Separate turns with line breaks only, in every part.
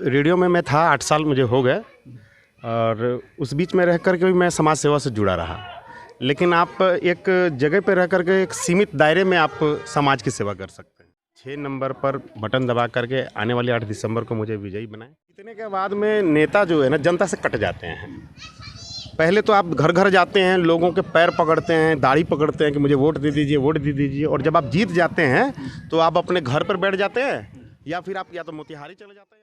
Radio में मैं था 8 साल मुझे हो गए और उस बीच में रह कर के भी मैं समाज सेवा से जुड़ा रहा। लेकिन आप एक जगह पे रह कर के एक सीमित दायरे में आप समाज की सेवा कर सकते हैं। 6 नंबर पर बटन दबा करके आने वाले 8 दिसंबर को मुझे विजयी बनाएं। इतने के बाद में नेता जो है ना जनता से कट जाते हैं। पहले तो आप घर घर जाते हैं, लोगों के पैर पकड़ते हैं, दाढ़ी पकड़ते हैं कि मुझे वोट दे दीजिए, वोट दे दीजिए, और जब आप जीत जाते हैं तो आप अपने घर पर बैठ जाते हैं या फिर आप या तो मोतिहारी चले जाते हैं।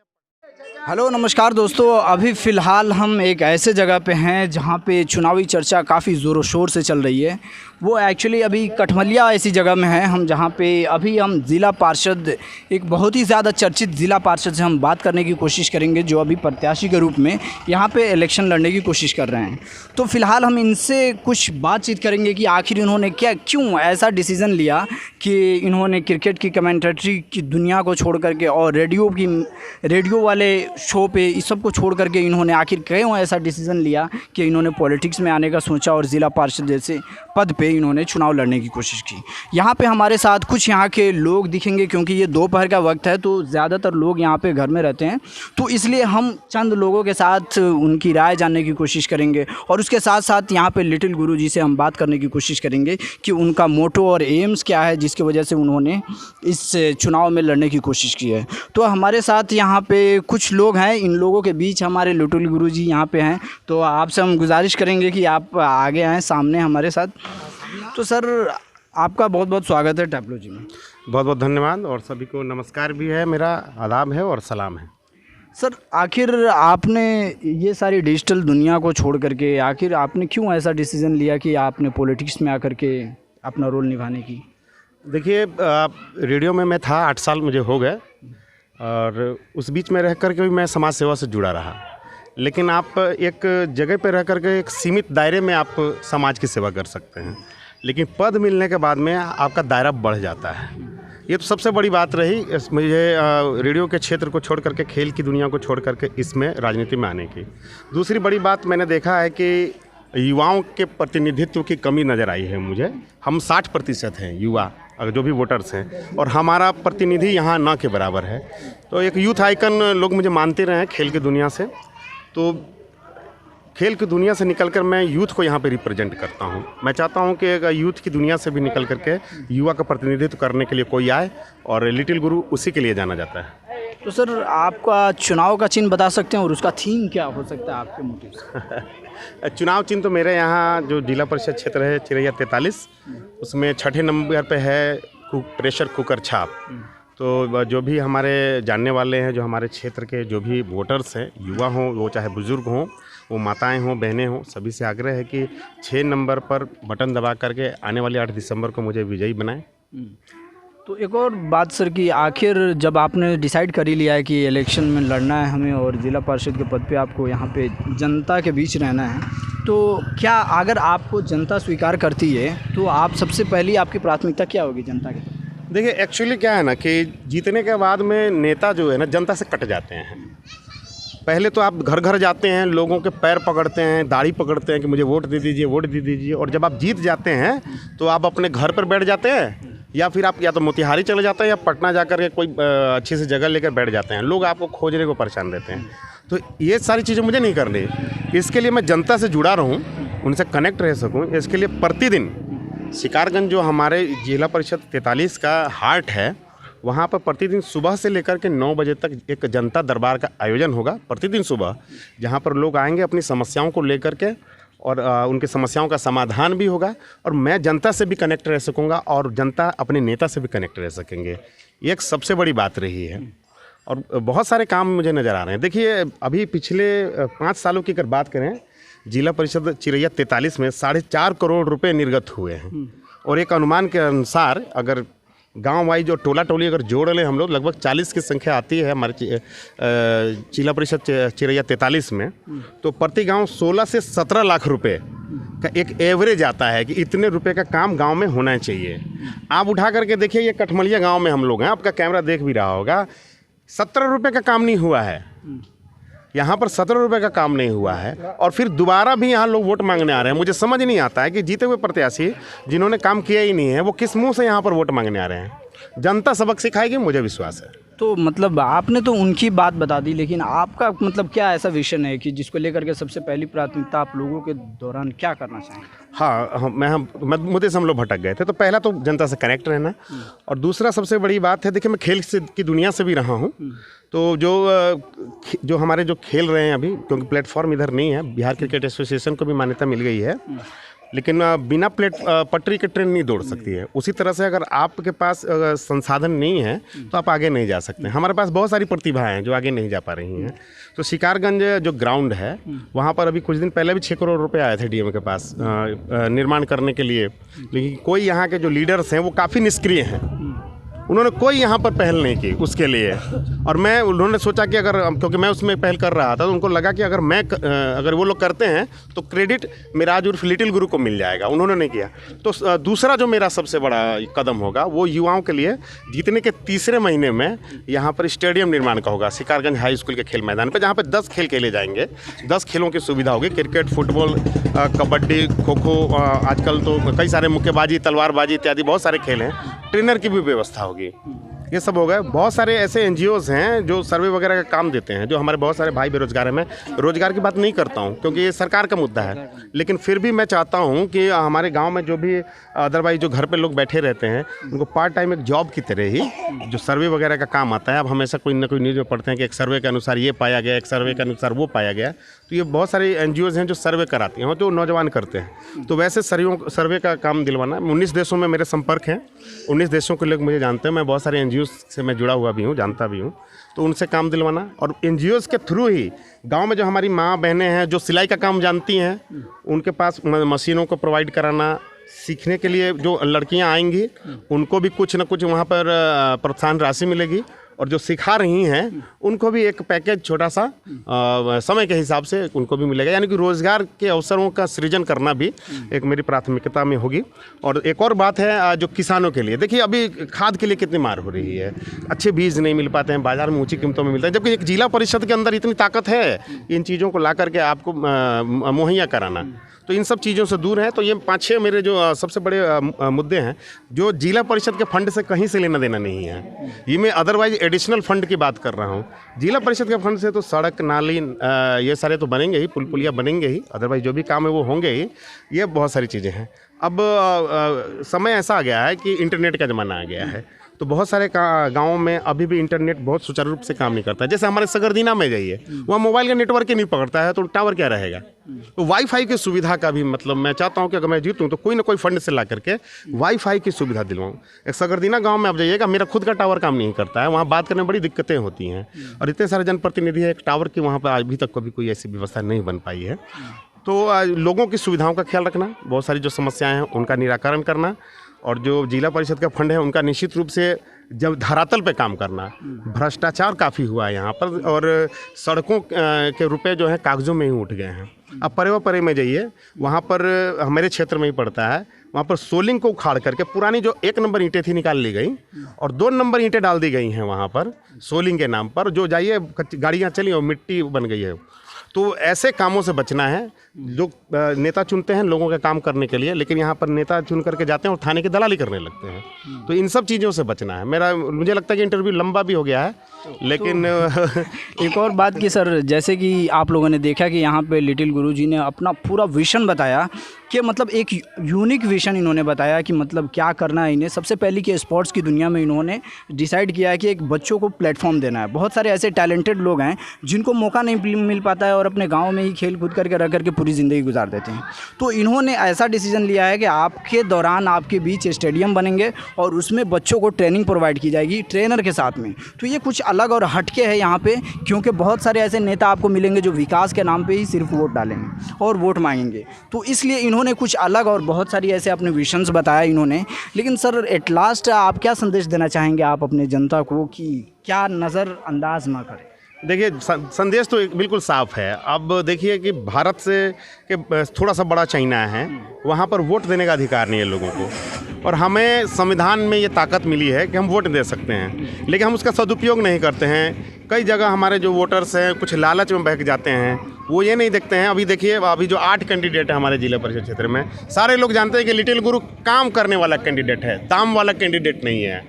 हेलो नमस्कार दोस्तों, अभी फ़िलहाल हम एक ऐसे जगह पे हैं जहाँ पे चुनावी चर्चा काफ़ी ज़ोरों शोर से चल रही है। वो एक्चुअली अभी कठमलिया ऐसी जगह में है हम, जहाँ पे अभी हम ज़िला पार्षद, एक बहुत ही ज़्यादा चर्चित ज़िला पार्षद से हम बात करने की कोशिश करेंगे, जो अभी प्रत्याशी के रूप में यहाँ पे इलेक्शन लड़ने की कोशिश कर रहे हैं। तो फ़िलहाल हम इनसे कुछ बातचीत करेंगे कि आखिर इन्होंने क्यों ऐसा डिसीज़न लिया कि इन्होंने क्रिकेट की कमेंटेटरी की दुनिया को छोड़ करके और रेडियो वाले शो पे इस सब को छोड़ करके इन्होंने आखिर क्यों ऐसा डिसीज़न लिया कि इन्होंने पॉलिटिक्स में आने का सोचा और ज़िला पार्षद जैसे पद पे इन्होंने चुनाव लड़ने की कोशिश की। यहाँ पे हमारे साथ कुछ यहाँ के लोग दिखेंगे, क्योंकि ये दोपहर का वक्त है तो ज़्यादातर लोग यहाँ पे घर में रहते हैं, तो इसलिए हम चंद लोगों के साथ उनकी राय जानने की कोशिश करेंगे और उसके साथ साथ यहाँ पे लिटिल गुरुजी से हम बात करने की कोशिश करेंगे कि उनका मोटो और एम्स क्या है जिसकी वजह से उन्होंने इस चुनाव में लड़ने की कोशिश की है। तो हमारे साथ यहाँ पे कुछ लोग हैं, इन लोगों के बीच हमारे लिटिल गुरुजी यहाँ पे हैं, तो आपसे हम गुजारिश करेंगे कि आप आगे आएँ सामने हमारे साथ। तो सर, आपका बहुत बहुत स्वागत है टैपलोजी में।
बहुत बहुत धन्यवाद और सभी को नमस्कार भी है, मेरा आदाब है और सलाम है।
सर, आखिर आपने ये सारी डिजिटल दुनिया को छोड़ करके आखिर आपने क्यों ऐसा डिसीज़न लिया कि आपने पॉलिटिक्स में आकर के अपना रोल निभाने की?
देखिए, रेडियो में मैं था 8 साल मुझे हो गए और उस बीच में रह कर के भी मैं समाज सेवा से जुड़ा रहा। लेकिन आप एक जगह पर रह कर के एक सीमित दायरे में आप समाज की सेवा कर सकते हैं, लेकिन पद मिलने के बाद में आपका दायरा बढ़ जाता है। ये तो सबसे बड़ी बात रही मुझे रेडियो के क्षेत्र को छोड़ करके, खेल की दुनिया को छोड़ करके इसमें राजनीति में आने की। दूसरी बड़ी बात मैंने देखा है कि युवाओं के प्रतिनिधित्व की कमी नज़र आई है मुझे। हम 60% हैं युवा, अगर जो भी वोटर्स हैं, और हमारा प्रतिनिधि यहाँ ना के बराबर है। तो एक यूथ आइकन लोग मुझे मानते रहे हैं खेल की दुनिया से, तो खेल की दुनिया से निकलकर मैं यूथ को यहाँ पे रिप्रेजेंट करता हूँ। मैं चाहता हूँ कि अगर यूथ की दुनिया से भी निकल करके युवा का प्रतिनिधित्व करने के लिए कोई आए, और लिटिल गुरु उसी के लिए जाना जाता है।
तो सर, आपका चुनाव का चिन्ह बता सकते हैं और उसका थीम क्या हो सकता है आपके मोटिव से?
चुनाव चिन्ह तो मेरे यहाँ जो जिला परिषद क्षेत्र है चिरैया 43, उसमें 6ठे नंबर पे है प्रेशर कुकर छाप। तो जो भी हमारे जानने वाले हैं, जो हमारे क्षेत्र के जो भी वोटर्स हैं, युवा हों, वो चाहे बुज़ुर्ग हों, वो माताएं हों, बहनें हों, सभी से आग्रह है कि 6 नंबर पर बटन दबा करके आने वाले 8 दिसंबर को मुझे विजयी बनाएं।
तो एक और बात सर, कि आखिर जब आपने डिसाइड कर ही लिया है कि इलेक्शन में लड़ना है हमें और ज़िला पार्षद के पद पे आपको यहाँ पे जनता के बीच रहना है, तो क्या अगर आपको जनता स्वीकार करती है तो आप सबसे पहली आपकी प्राथमिकता क्या होगी जनता के?
देखिए, एक्चुअली क्या है ना कि जीतने के बाद में नेता जो है ना जनता से कट जाते हैं। पहले तो आप घर घर जाते हैं, लोगों के पैर पकड़ते हैं, दाढ़ी पकड़ते हैं कि मुझे वोट दे दीजिए, वोट दे दीजिए, और जब आप जीत जाते हैं तो आप अपने घर पर बैठ जाते हैं या फिर आप या तो मोतिहारी चले जाते हैं या पटना जाकर के कोई अच्छी सी जगह लेकर बैठ जाते हैं। लोग आपको खोजने को परेशान रहते हैं। तो ये सारी चीज़ें मुझे नहीं करनी। इसके लिए मैं जनता से जुड़ा रहूँ, उनसे कनेक्ट रह सकूँ। इसके लिए प्रतिदिन शिकारगंज जो हमारे जिला परिषद 43 का हार्ट है, वहाँ पर प्रतिदिन सुबह से लेकर के 9 बजे तक एक जनता दरबार का आयोजन होगा प्रतिदिन सुबह, जहाँ पर लोग आएंगे अपनी समस्याओं को लेकर के, और उनकी समस्याओं का समाधान भी होगा, और मैं जनता से भी कनेक्ट रह सकूँगा और जनता अपने नेता से भी कनेक्ट रह सकेंगे। ये एक सबसे बड़ी बात रही है, और बहुत सारे काम मुझे नज़र आ रहे हैं। देखिए, अभी पिछले 5 सालों की अगर बात करें, जिला परिषद चिरैया 43 में 4.5 करोड़ रुपए निर्गत हुए हैं, और एक अनुमान के अनुसार अगर गांव वाइज जो टोला टोली अगर जोड़ लें हम लोग, लगभग 40 की संख्या आती है हमारे जिला परिषद चिरैया 43 में, तो प्रति गांव 16 से 17 लाख रुपए का एक एवरेज आता है कि इतने रुपए का काम गांव में होना चाहिए। आप उठा करके देखिए, ये कठमलिया गांव में हम लोग हैं, आपका कैमरा देख भी रहा होगा, 17 रुपये का काम नहीं हुआ है। यहाँ पर 17 रुपये का काम नहीं हुआ है, और फिर दोबारा भी यहाँ लोग वोट मांगने आ रहे हैं। मुझे समझ नहीं आता है कि जीते हुए प्रत्याशी जिन्होंने काम किया ही नहीं है, वो किस मुंह से यहाँ पर वोट मांगने आ रहे हैं। जनता सबक सिखाएगी, मुझे विश्वास है।
तो मतलब आपने तो उनकी बात बता दी, लेकिन आपका मतलब क्या ऐसा विजन है कि जिसको लेकर के सबसे पहली प्राथमिकता आप लोगों के दौरान क्या करना चाहेंगे?
हाँ, मैं मुद्दे से हम लोग भटक गए थे। तो पहला तो जनता से कनेक्ट रहना, और दूसरा सबसे बड़ी बात है, देखिए मैं खेल की दुनिया से भी रहा हूँ। तो जो हमारे जो खेल रहे हैं अभी, क्योंकि प्लेटफॉर्म इधर नहीं है, बिहार क्रिकेट एसोसिएशन को भी मान्यता मिल गई है, लेकिन बिना पटरी के ट्रेन नहीं दौड़ सकती है। उसी तरह से अगर आपके पास संसाधन नहीं है तो आप आगे नहीं जा सकते। हमारे पास बहुत सारी प्रतिभाएं हैं जो आगे नहीं जा पा रही हैं। तो शिकारगंज जो ग्राउंड है, वहाँ पर अभी कुछ दिन पहले भी 6 करोड़ रुपए आए थे डीएम के पास निर्माण करने के लिए, लेकिन कोई यहाँ के जो लीडर्स हैं वो काफ़ी निष्क्रिय हैं। उन्होंने कोई यहाँ पर पहल नहीं की उसके लिए। और उन्होंने सोचा कि क्योंकि मैं उसमें पहल कर रहा था, तो उनको लगा कि अगर वो लोग करते हैं तो क्रेडिट मिराज उर्फ लिटिल गुरु को मिल जाएगा। उन्होंने नहीं किया। तो दूसरा जो मेरा सबसे बड़ा कदम होगा वो युवाओं के लिए जीतने के तीसरे महीने में यहाँ पर स्टेडियम निर्माण का होगा, शिकारगंज हाई स्कूल के खेल मैदान पर, जहाँ पर 10 खेल खेले जाएंगे। 10 खेलों की सुविधा होगी, क्रिकेट, फुटबॉल, कबड्डी, खो खो, आजकल तो कई सारे मुक्केबाजी, तलवारबाजी इत्यादि बहुत सारे खेल हैं। ट्रेनर की भी व्यवस्था होगी। ये सब हो गए। बहुत सारे ऐसे एनजीओज़ हैं जो सर्वे वगैरह का काम देते हैं, जो हमारे बहुत सारे भाई बेरोजगार हैं। मैं रोजगार की बात नहीं करता हूँ क्योंकि ये सरकार का मुद्दा है, लेकिन फिर भी मैं चाहता हूँ कि हमारे गांव में जो भी अदरवाइज जो घर पे लोग बैठे रहते हैं, उनको पार्ट टाइम एक जॉब की तरह ही जो सर्वे वगैरह का काम आता है। अब हमेशा कोई ना कोई न्यूज़ में पढ़ते हैं कि एक सर्वे के अनुसार ये पाया गया, एक सर्वे के अनुसार वो पाया गया। तो ये बहुत सारी एनजीओज़ हैं जो सर्वे कराती हैं, जो नौजवान करते हैं। तो वैसे सर्वे का काम दिलवाना। 19 देशों में मेरे संपर्क हैं, 19 देशों के लोग मुझे जानते हैं। मैं बहुत सारे एनजीओ से मैं जुड़ा हुआ भी हूँ, जानता भी हूँ। तो उनसे काम दिलवाना, और एनजीओज़ के थ्रू ही गांव में जो हमारी माँ बहनें हैं जो सिलाई का काम जानती हैं, उनके पास मशीनों को प्रोवाइड कराना। सीखने के लिए जो लड़कियां आएंगी उनको भी कुछ ना कुछ वहाँ पर प्रोत्साहन राशि मिलेगी, और जो सिखा रही हैं उनको भी एक पैकेज छोटा सा समय के हिसाब से उनको भी मिलेगा। यानी कि रोज़गार के अवसरों का सृजन करना भी एक मेरी प्राथमिकता में होगी। और एक और बात है जो किसानों के लिए, देखिए अभी खाद के लिए कितनी मार हो रही है, अच्छे बीज नहीं मिल पाते हैं, बाज़ार में ऊंची कीमतों में मिलता है, जबकि एक जिला परिषद के अंदर इतनी ताकत है इन चीज़ों को ला करके आपको मुहैया कराना। तो इन सब चीज़ों से दूर है। तो ये 5-6 मेरे जो सबसे बड़े मुद्दे हैं, जो जिला परिषद के फंड से कहीं से लेना देना नहीं है। ये मैं अदरवाइज एडिशनल फंड की बात कर रहा हूँ। जिला परिषद के फंड से तो सड़क, नाली, ये सारे तो बनेंगे ही, पुल पुलिया बनेंगे ही, अदरवाइज जो भी काम है वो होंगे ही। ये बहुत सारी चीज़ें हैं। अब समय ऐसा आ गया है कि इंटरनेट का ज़माना आ गया है। तो बहुत सारे गाँवों में अभी भी इंटरनेट बहुत सुचारू रूप से काम नहीं करता है। जैसे हमारे सगरदीना में जाइए, वहाँ मोबाइल का नेटवर्क ही नहीं पकड़ता है, तो टावर क्या रहेगा। तो वाईफाई की सुविधा का भी मतलब मैं चाहता हूँ कि अगर मैं जीतूँ तो कोई ना कोई फंड से ला करके वाईफाई की सुविधा दिलवाऊँ। एक सगरदीना गांव में आप जाइएगा, मेरा खुद का टावर काम नहीं करता है, वहाँ बात करने में बड़ी दिक्कतें होती हैं। और इतने सारे जनप्रतिनिधि है, एक टावर की वहाँ पर अभी तक कभी कोई ऐसी व्यवस्था नहीं बन पाई है। तो लोगों की सुविधाओं का ख्याल रखना, बहुत सारी जो समस्याएँ हैं उनका निराकरण करना, और जो जिला परिषद का फंड है उनका निश्चित रूप से जब धरातल पे काम करना। भ्रष्टाचार काफ़ी हुआ है यहाँ पर, और सड़कों के रुपए जो है कागज़ों में ही उठ गए हैं। अब परे में जाइए, वहाँ पर हमारे क्षेत्र में ही पड़ता है, वहाँ पर सोलिंग को उखाड़ करके पुरानी जो 1 नंबर ईंटें थी निकाल ली गई, और 2 नंबर ईंटें डाल दी गई हैं वहाँ पर सोलिंग के नाम पर। जो जाइए गाड़ियाँ चली और मिट्टी बन गई है। तो ऐसे कामों से बचना है। जो नेता चुनते हैं लोगों का काम करने के लिए, लेकिन यहाँ पर नेता चुन करके जाते हैं और थाने की दलाली करने लगते हैं। तो इन सब चीज़ों से बचना है। मुझे लगता है कि इंटरव्यू लंबा भी हो गया है, लेकिन
एक और बात कि सर, जैसे कि आप लोगों ने देखा कि यहाँ पे लिटिल गुरु जी ने अपना पूरा विजन बताया कि मतलब एक यूनिक विजन इन्होंने बताया कि मतलब क्या करना है इन्हें। सबसे पहले कि स्पोर्ट्स की दुनिया में इन्होंने डिसाइड किया है कि एक बच्चों को प्लेटफॉर्म देना है। बहुत सारे ऐसे टैलेंटेड लोग हैं जिनको मौका नहीं मिल पाता है और अपने गाँव में ही खेल कूद करके रह करके पूरी ज़िंदगी गुजार देते हैं। तो इन्होंने ऐसा डिसीजन लिया है कि आपके दौरान आपके बीच स्टेडियम बनेंगे और उसमें बच्चों को ट्रेनिंग प्रोवाइड की जाएगी ट्रेनर के साथ में। तो ये कुछ अलग और हटके है यहाँ पे, क्योंकि बहुत सारे ऐसे नेता आपको मिलेंगे जो विकास के नाम पे ही सिर्फ वोट डालेंगे और वोट मांगेंगे। तो इसलिए इन्होंने कुछ अलग और बहुत सारी ऐसे अपने विजन्स बताया इन्होंने। लेकिन सर एट लास्ट आप क्या संदेश देना चाहेंगे आप अपने जनता को कि क्या नज़रअंदाज ना करें?
देखिए, संदेश तो बिल्कुल साफ है। अब देखिए कि भारत से के थोड़ा सा बड़ा चाइना है, वहाँ पर वोट देने का अधिकार नहीं है लोगों को, और हमें संविधान में ये ताकत मिली है कि हम वोट दे सकते हैं, लेकिन हम उसका सदुपयोग नहीं करते हैं। कई जगह हमारे जो वोटर्स हैं कुछ लालच में बहक जाते हैं, वो ये नहीं देखते हैं। अभी देखिए, अभी जो 8 कैंडिडेट है हमारे जिला परिषद क्षेत्र में, सारे लोग जानते हैं कि लिटिल गुरु काम करने वाला कैंडिडेट है, दाम वाला कैंडिडेट नहीं है।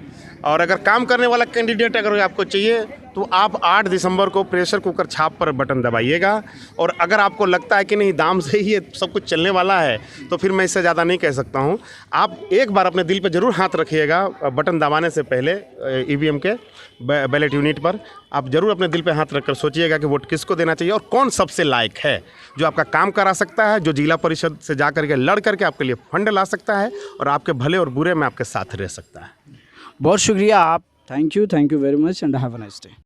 और अगर काम करने वाला कैंडिडेट अगर आपको चाहिए तो आप 8 दिसंबर को प्रेशर कुकर छाप पर बटन दबाइएगा। और अगर आपको लगता है कि नहीं दाम से ही ये सब कुछ चलने वाला है तो फिर मैं इससे ज़्यादा नहीं कह सकता हूँ। आप एक बार अपने दिल पे ज़रूर हाथ रखिएगा बटन दबाने से पहले ईवीएम के बैलेट यूनिट पर। आप ज़रूर अपने दिल पे हाथ रखकर सोचिएगा कि वोट किसको देना चाहिए और कौन सबसे लायक है, जो आपका काम करा सकता है, जो जिला परिषद से जा करके लड़ करके आपके लिए फंड ला सकता है और आपके भले और बुरे में आपके साथ रह सकता है।
बहुत शुक्रिया आप, thank you very much and have a nice day.